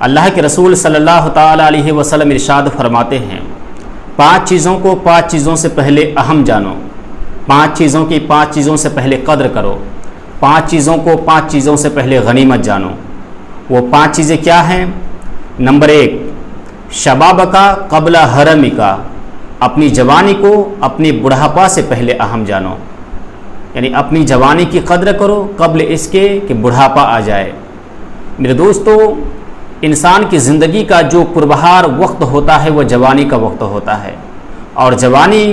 اللہ کے رسول صلی اللہ تعالیٰ علیہ وسلم ارشاد فرماتے ہیں 5 چیزوں کو 5 چیزوں سے پہلے اہم جانو، 5 چیزوں کی 5 چیزوں سے پہلے قدر کرو، 5 چیزوں کو 5 چیزوں سے پہلے غنیمت جانو۔ وہ 5 چیزیں کیا ہیں؟ نمبر 1، شباب کا قبل حرمی کا، اپنی جوانی کو اپنی بڑھاپا سے پہلے اہم جانو، یعنی اپنی جوانی کی قدر کرو قبل اس کے کہ بڑھاپا آ جائے۔ میرے دوستو، انسان کی زندگی کا جو پربہار وقت ہوتا ہے وہ جوانی کا وقت ہوتا ہے، اور جوانی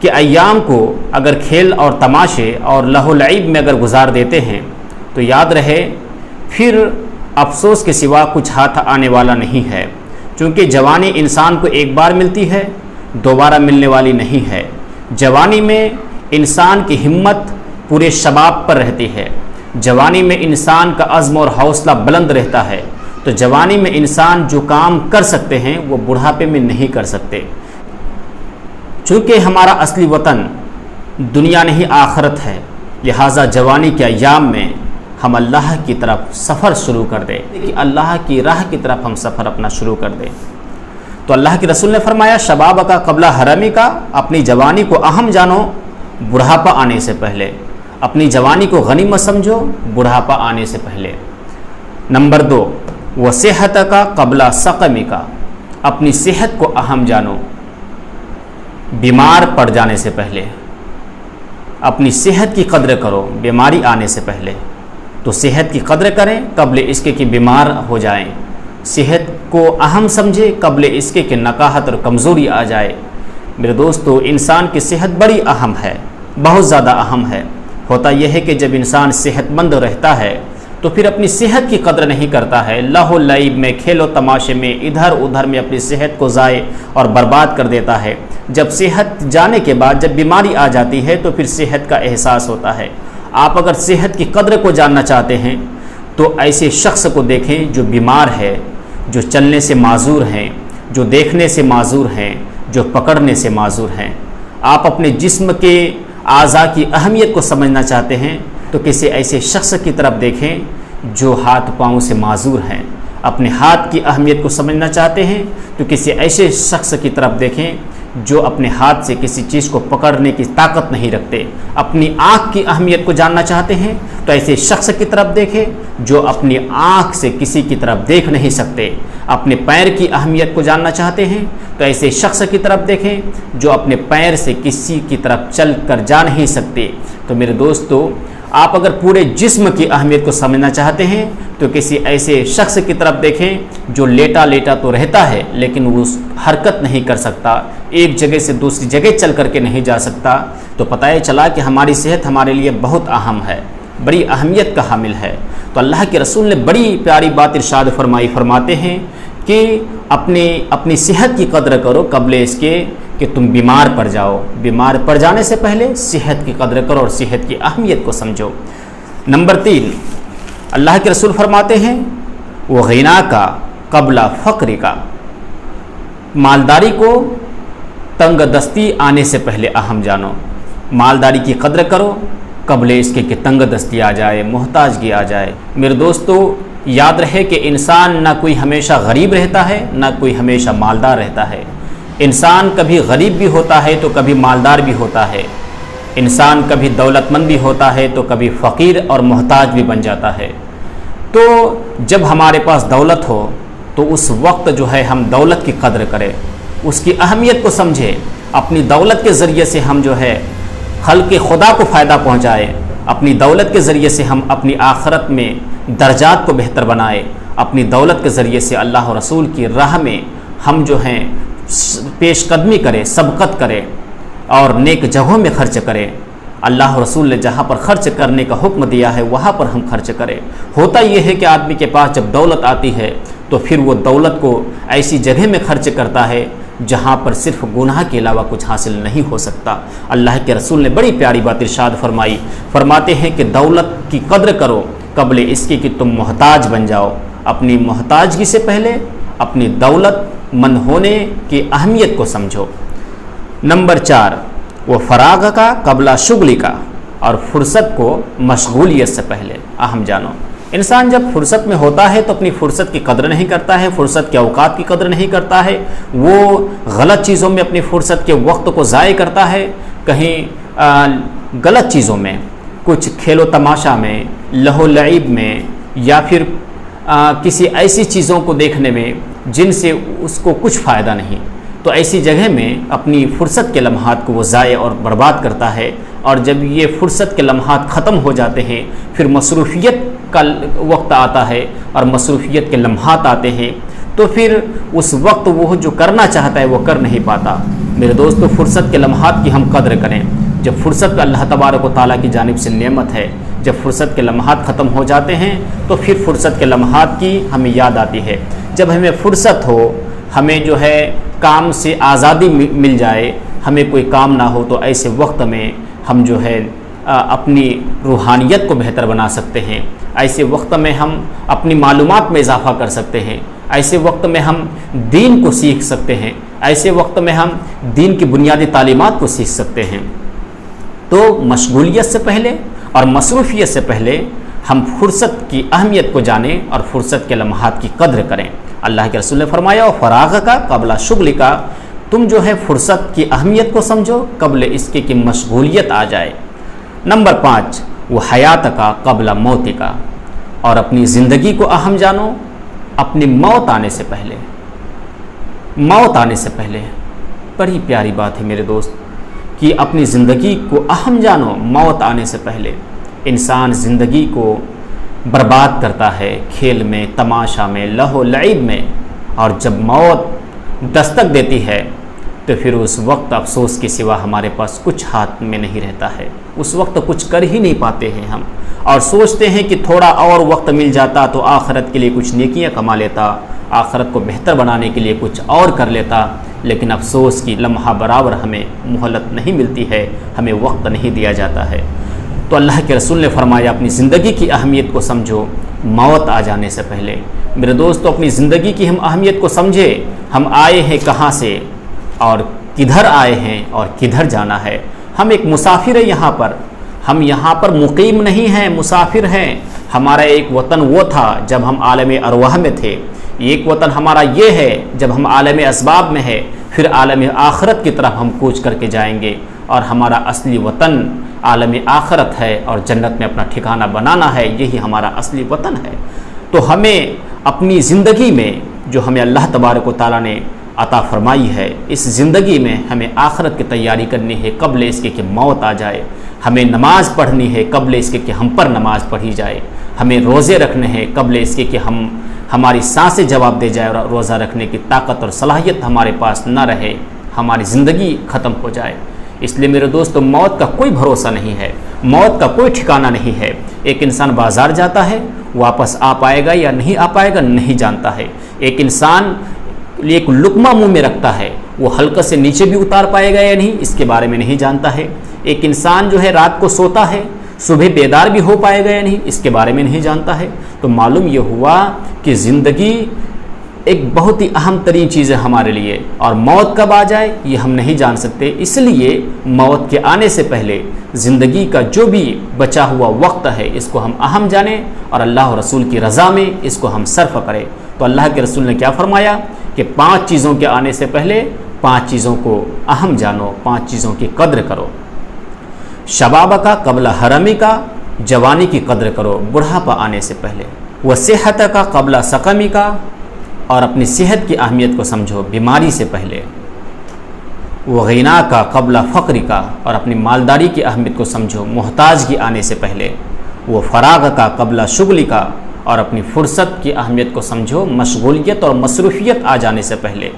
کے ایام کو اگر کھیل اور تماشے اور لہو لعب میں اگر گزار دیتے ہیں تو یاد رہے پھر افسوس کے سوا کچھ ہاتھ آنے والا نہیں ہے، چونکہ جوانی انسان کو ایک بار ملتی ہے، دوبارہ ملنے والی نہیں ہے۔ جوانی میں انسان کی ہمت پورے شباب پر رہتی ہے، جوانی میں انسان کا عزم اور حوصلہ بلند رہتا ہے، تو جوانی میں انسان جو کام کر سکتے ہیں وہ بڑھاپے میں نہیں کر سکتے۔ چونکہ ہمارا اصلی وطن دنیا نہیں آخرت ہے، لہٰذا جوانی کے ایام میں ہم اللہ کی طرف سفر شروع کر دیں کہ اللہ کی راہ کی طرف ہم سفر اپنا شروع کر دیں۔ تو اللہ کے رسول نے فرمایا شباب کا قبل حرمی کا، اپنی جوانی کو اہم جانو بڑھاپا آنے سے پہلے، اپنی جوانی کو غنیمت سمجھو بڑھاپا آنے سے پہلے۔ نمبر 2، وصحت کا قبل سقمی کا، اپنی صحت کو اہم جانو بیمار پڑ جانے سے پہلے، اپنی صحت کی قدر کرو بیماری آنے سے پہلے۔ تو صحت کی قدر کریں قبل اس کے کہ بیمار ہو جائیں، صحت کو اہم سمجھے قبل اس کے کہ نقاہت اور کمزوری آ جائے۔ میرے دوستو، انسان کی صحت بڑی اہم ہے، بہت زیادہ اہم ہے۔ ہوتا یہ ہے کہ جب انسان صحت مند رہتا ہے تو پھر اپنی صحت کی قدر نہیں کرتا ہے، لہو لعب میں کھیل و تماشے میں ادھر ادھر میں اپنی صحت کو ضائع اور برباد کر دیتا ہے۔ جب صحت جانے کے بعد جب بیماری آ جاتی ہے تو پھر صحت کا احساس ہوتا ہے۔ آپ اگر صحت کی قدر کو جاننا چاہتے ہیں تو ایسے شخص کو دیکھیں جو بیمار ہے، جو چلنے سے معذور ہیں، جو دیکھنے سے معذور ہیں، جو پکڑنے سے معذور ہیں۔ آپ اپنے جسم کے اعضاء کی اہمیت کو سمجھنا چاہتے ہیں تو کسی ایسے شخص کی طرف دیکھیں جو ہاتھ پاؤں سے معذور ہیں۔ اپنے ہاتھ کی اہمیت کو سمجھنا چاہتے ہیں تو کسی ایسے شخص کی طرف دیکھیں جو اپنے ہاتھ سے کسی چیز کو پکڑنے کی طاقت نہیں رکھتے۔ اپنی آنکھ کی اہمیت کو جاننا چاہتے ہیں تو ایسے شخص کی طرف دیکھیں جو اپنی آنکھ سے کسی کی طرف دیکھ نہیں سکتے۔ اپنے پیر کی اہمیت کو جاننا چاہتے ہیں تو ایسے شخص کی طرف دیکھیں جو اپنے پیر سے کسی کی طرف چل کر جا نہیں سکتے۔ تو میرے دوستو، آپ اگر پورے جسم کی اہمیت کو سمجھنا چاہتے ہیں تو کسی ایسے شخص کی طرف دیکھیں جو لیٹا لیٹا تو رہتا ہے لیکن وہ حرکت نہیں کر سکتا، ایک جگہ سے دوسری جگہ چل کر کے نہیں جا سکتا۔ تو پتہ چلا کہ ہماری صحت ہمارے لیے بہت اہم ہے، بڑی اہمیت کا حامل ہے۔ تو اللہ کے رسول نے بڑی پیاری بات ارشاد فرماتے ہیں کہ اپنی صحت کی قدر کرو قبل اس کے کہ تم بیمار پڑ جاؤ۔ بیمار پڑ جانے سے پہلے صحت کی قدر کرو اور صحت کی اہمیت کو سمجھو۔ نمبر 3، اللہ کے رسول فرماتے ہیں وہ غنا کا قبل فقر کا، مالداری کو تنگ دستی آنے سے پہلے اہم جانو۔ مالداری کی قدر کرو قبل اس کے کہ تنگ دستی آ جائے، محتاجگی آ جائے۔ میرے دوستو، یاد رہے کہ انسان نہ کوئی ہمیشہ غریب رہتا ہے نہ کوئی ہمیشہ مالدار رہتا ہے۔ انسان کبھی غریب بھی ہوتا ہے تو کبھی مالدار بھی ہوتا ہے، انسان کبھی دولت مند بھی ہوتا ہے تو کبھی فقیر اور محتاج بھی بن جاتا ہے۔ تو جب ہمارے پاس دولت ہو تو اس وقت جو ہے ہم دولت کی قدر کریں، اس کی اہمیت کو سمجھیں، اپنی دولت کے ذریعے سے ہم جو ہے خلق خدا کو فائدہ پہنچائیں، اپنی دولت کے ذریعے سے ہم اپنی آخرت میں درجات کو بہتر بنائیں، اپنی دولت کے ذریعے سے اللہ و رسول کی راہ میں ہم جو ہیں پیش قدمی کریں، سبقت کریں اور نیک جگہوں میں خرچ کریں۔ اللہ و رسول نے جہاں پر خرچ کرنے کا حکم دیا ہے وہاں پر ہم خرچ کریں۔ ہوتا یہ ہے کہ آدمی کے پاس جب دولت آتی ہے تو پھر وہ دولت کو ایسی جگہ میں خرچ کرتا ہے جہاں پر صرف گناہ کے علاوہ کچھ حاصل نہیں ہو سکتا۔ اللہ کے رسول نے بڑی پیاری بات ارشاد فرماتے ہیں کہ دولت کی قدر کرو قبل اس کی کہ تم محتاج بن جاؤ۔ اپنی محتاجگی سے پہلے اپنی دولت مند ہونے کی اہمیت کو سمجھو۔ نمبر 4، وہ فراغ کا قبل شغلی کا، اور فرصت کو مشغولیت سے پہلے اہم جانو۔ انسان جب فرصت میں ہوتا ہے تو اپنی فرصت کی قدر نہیں کرتا ہے، فرصت کے اوقات کی قدر نہیں کرتا ہے، وہ غلط چیزوں میں اپنی فرصت کے وقت کو ضائع کرتا ہے، کہیں غلط چیزوں میں، کچھ کھیل و تماشا میں، لہو لعب میں، یا پھر کسی ایسی چیزوں کو دیکھنے میں جن سے اس کو کچھ فائدہ نہیں، تو ایسی جگہ میں اپنی فرصت کے لمحات کو وہ ضائع اور برباد کرتا ہے۔ اور جب یہ فرصت کے لمحات ختم ہو جاتے ہیں، پھر مصروفیت کا وقت آتا ہے اور مصروفیت کے لمحات آتے ہیں، تو پھر اس وقت وہ جو کرنا چاہتا ہے وہ کر نہیں پاتا۔ میرے دوستو، فرصت کے لمحات کی ہم قدر کریں۔ جب فرصت اللہ تبارک و تعالیٰ کی جانب سے نعمت ہے، جب فرصت کے لمحات ختم ہو جاتے ہیں تو پھر فرصت کے لمحات کی ہمیں یاد آتی ہے۔ جب ہمیں فرصت ہو، ہمیں جو ہے کام سے آزادی مل جائے، ہمیں کوئی کام نہ ہو، تو ایسے وقت میں ہم جو ہے اپنی روحانیت کو بہتر بنا سکتے ہیں، ایسے وقت میں ہم اپنی معلومات میں اضافہ کر سکتے ہیں، ایسے وقت میں ہم دین کو سیکھ سکتے ہیں، ایسے وقت میں ہم دین کی بنیادی تعلیمات کو سیکھ سکتے ہیں۔ تو مشغولیت سے پہلے اور مصروفیت سے پہلے ہم فرصت کی اہمیت کو جانیں اور فرصت کے لمحات کی قدر کریں۔ اللہ کے رسول نے فرمایا، فراغ کا قبل شغل کا، تم جو ہے فرصت کی اہمیت کو سمجھو قبل اس کے کہ مشغولیت آ جائے۔ نمبر 5، وہ حیات کا قبل موت کا، اور اپنی زندگی کو اہم جانو اپنی موت آنے سے پہلے۔ موت آنے سے پہلے، بڑی پیاری بات ہے میرے دوست کہ اپنی زندگی کو اہم جانو موت آنے سے پہلے۔ انسان زندگی کو برباد کرتا ہے کھیل میں، تماشا میں، لہو لعب میں، اور جب موت دستک دیتی ہے تو پھر اس وقت افسوس کے سوا ہمارے پاس کچھ ہاتھ میں نہیں رہتا ہے۔ اس وقت کچھ کر ہی نہیں پاتے ہیں ہم، اور سوچتے ہیں کہ تھوڑا اور وقت مل جاتا تو آخرت کے لیے کچھ نیکیاں کما لیتا، آخرت کو بہتر بنانے کے لیے کچھ اور کر لیتا، لیکن افسوس کی لمحہ برابر ہمیں مہلت نہیں ملتی ہے، ہمیں وقت نہیں دیا جاتا ہے۔ تو اللہ کے رسول نے فرمایا، اپنی زندگی کی اہمیت کو سمجھو موت آ جانے سے پہلے۔ میرے دوستو، اپنی زندگی کی ہم اہمیت کو سمجھے، ہم آئے ہیں کہاں سے اور کدھر آئے ہیں اور کدھر جانا ہے۔ ہم ایک مسافر ہیں یہاں پر، ہم یہاں پر مقیم نہیں ہیں، مسافر ہیں۔ ہمارا ایک وطن وہ تھا جب ہم عالم ارواح میں تھے، ایک وطن ہمارا یہ ہے جب ہم عالم اسباب میں ہے، پھر عالم آخرت کی طرف ہم کوچ کر کے جائیں گے، اور ہمارا اصلی وطن عالم آخرت ہے اور جنت میں اپنا ٹھکانہ بنانا ہے، یہی ہمارا اصلی وطن ہے۔ تو ہمیں اپنی زندگی میں جو ہمیں اللہ تبارک و تعالیٰ نے عطا فرمائی ہے، اس زندگی میں ہمیں آخرت کی تیاری کرنی ہے قبل اس کے کہ موت آ جائے، ہمیں نماز پڑھنی ہے قبل اس کے کہ ہم پر نماز پڑھی جائے، ہمیں روزے رکھنے ہیں قبل اس کے کہ ہماری سانسیں جواب دے جائے اور روزہ رکھنے کی طاقت اور صلاحیت ہمارے پاس نہ رہے، ہماری زندگی ختم ہو جائے۔ اس لیے میرے دوستو، موت کا کوئی بھروسہ نہیں ہے، موت کا کوئی ٹھکانہ نہیں ہے۔ ایک انسان بازار جاتا ہے، واپس آ پائے گا یا نہیں آ پائے گا نہیں جانتا ہے۔ ایک انسان ایک لقمہ منہ میں رکھتا ہے، وہ حلقے سے نیچے بھی اتار پائے گا یا نہیں، اس کے بارے میں نہیں جانتا ہے۔ ایک انسان جو ہے رات کو سوتا ہے، صبح بیدار بھی ہو پائے گا یا نہیں، اس کے بارے میں نہیں جانتا ہے۔ تو معلوم یہ ہوا کہ زندگی ایک بہت ہی اہم ترین چیز ہے ہمارے لیے، اور موت کب آ جائے یہ ہم نہیں جان سکتے۔ اس لیے موت کے آنے سے پہلے زندگی کا جو بھی بچا ہوا وقت ہے اس کو ہم اہم جانیں، اور اللہ اور رسول کی رضا میں اس کو ہم صرف کریں۔ تو اللہ کے رسول نے کیا فرمایا کہ 5 چیزوں کے آنے سے پہلے 5 چیزوں کو اہم جانو، 5 چیزوں کی قدر کرو۔ شباب کا قبل حرمی کا، جوانی کی قدر کرو بڑھاپا آنے سے پہلے۔ وہ صحت کا قبل سقمی کا، اور اپنی صحت کی اہمیت کو سمجھو بیماری سے پہلے۔ وہ غنا کا قبل فقر کا، اور اپنی مالداری کی اہمیت کو سمجھو محتاجگی آنے سے پہلے۔ وہ فراغ کا قبل شغل کا، اور اپنی فرصت کی اہمیت کو سمجھو مشغولیت اور مصروفیت آ جانے سے پہلے۔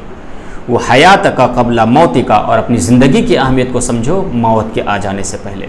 وہ حیات کا قبل موت کا، اور اپنی زندگی کی اہمیت کو سمجھو موت کے آ جانے سے پہلے۔